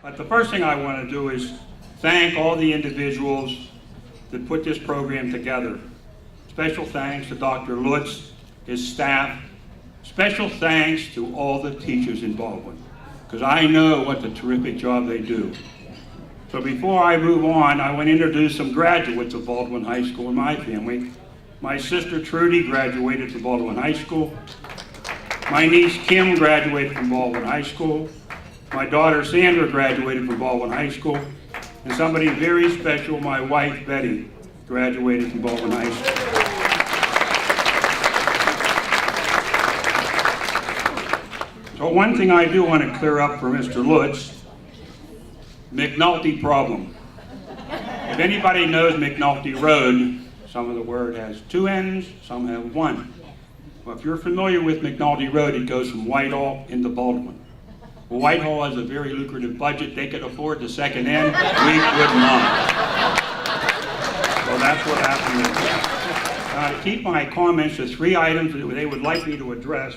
But the first thing I want to do is thank all the individuals that put this program together. Special thanks to Dr. Lutz, his staff. Special thanks to all the teachers in Baldwin, because I know what a terrific job they do. So before I move on, I want to introduce some graduates of Baldwin High School in my family. My sister Trudy graduated from Baldwin High School. My niece Kim graduated from Baldwin High School. My daughter Sandra graduated from Baldwin High School. And somebody very special, my wife Betty, graduated from Baldwin High School. So one thing I do want to clear up for Mr. Lutz, McNulty problem. If anybody knows McNulty Road, some of the word has two ends, some have one. Well, if you're familiar with McNulty Road, it goes from Whitehall into Baldwin. Well, Whitehall has a very lucrative budget. They could afford the second end. We could not. So that's what happened. To keep my comments to 3 items that they would like me to address.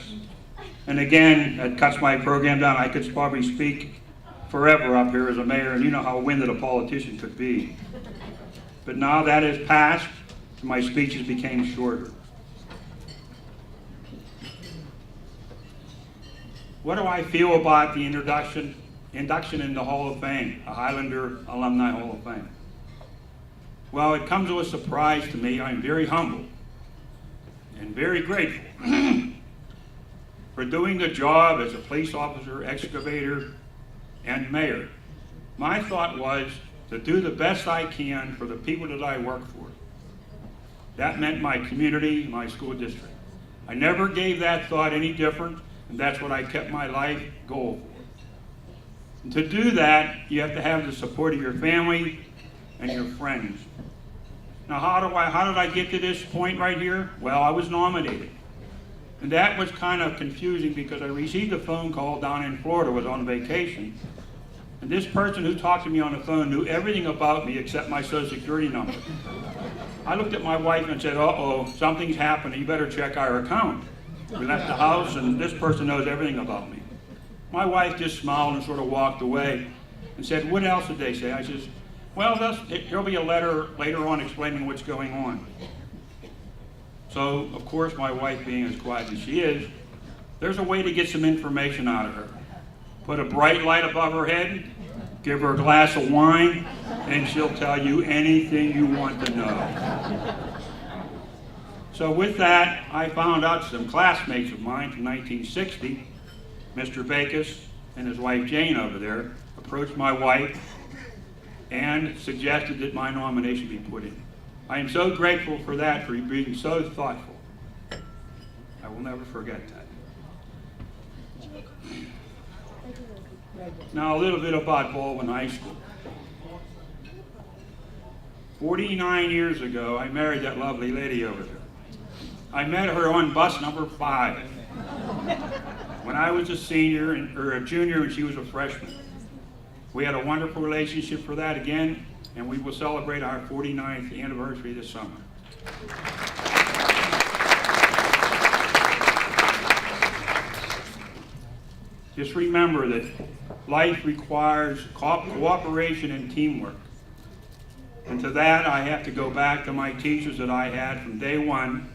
And again, that cuts my program down. I could probably speak forever up here as a mayor, and you know how winded a politician could be. But now that is passed, my speeches became shorter. What do I feel about the induction in the Hall of Fame, the Highlander Alumni Hall of Fame? Well, it comes as a surprise to me. I'm very humble and very grateful for doing the job as a police officer, excavator, and mayor. My thought was to do the best I can for the people that I work for. That meant my community, my school district. I never gave that thought any different, and that's what I kept my life goal for. And to do that, you have to have the support of your family and your friends. Now, how did I get to this point right here? Well, I was nominated. And that was kind of confusing because I received a phone call down in Florida, was on vacation. And this person who talked to me on the phone knew everything about me except my social security number. I looked at my wife and said, uh-oh, something's happened, you better check our account. We left the house and this person knows everything about me. My wife just smiled and sort of walked away and said, what else did they say? I said, well, there'll be a letter later on explaining what's going on. So, of course, my wife being as quiet as she is, there's a way to get some information out of her. Put a bright light above her head, give her a glass of wine, and she'll tell you anything you want to know. So with that, I found out some classmates of mine from 1960, Mr. Bacus and his wife Jane over there, approached my wife and suggested that my nomination be put in. I am so grateful for that, for being so thoughtful. I will never forget that. Now a little bit about Baldwin High School. 49 years ago, I married that lovely lady over there. I met her on bus number 5 when I was a senior or a junior and she was a freshman. We had a wonderful relationship for that again, and we will celebrate our 49th anniversary this summer. Just remember that life requires cooperation and teamwork. And to that, I have to go back to my teachers that I had from day one,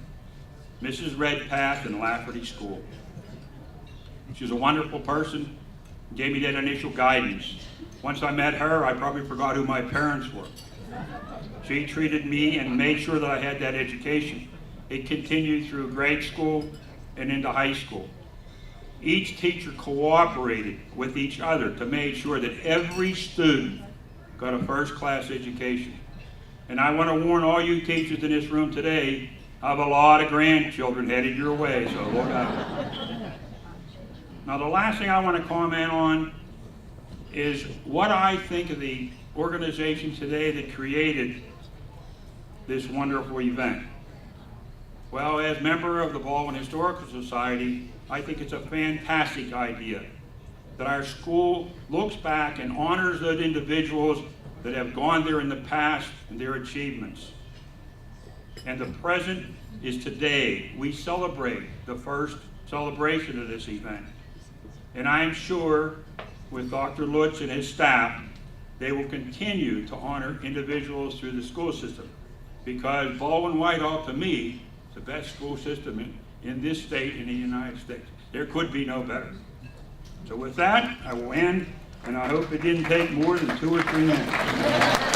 Mrs. Redpath in Lafferty School. She was a wonderful person, gave me that initial guidance. Once I met her, I probably forgot who my parents were. She treated me and made sure that I had that education. It continued through grade school and into high school. Each teacher cooperated with each other to make sure that every student got a first-class education. And I want to warn all you teachers in this room today, I have a lot of grandchildren headed your way, so look out. Now the last thing I want to comment on is what I think of the organization today that created this wonderful event. Well, as member of the Baldwin Historical Society, I think it's a fantastic idea that our school looks back and honors those individuals that have gone there in the past and their achievements. And the present is today. We celebrate the first celebration of this event. And I'm sure with Dr. Lutz and his staff, they will continue to honor individuals through the school system, because Baldwin-Whitehall, to me, is the best school system in this state, in the United States. There could be no better. So with that, I will end, and I hope it didn't take more than 2 or 3 minutes.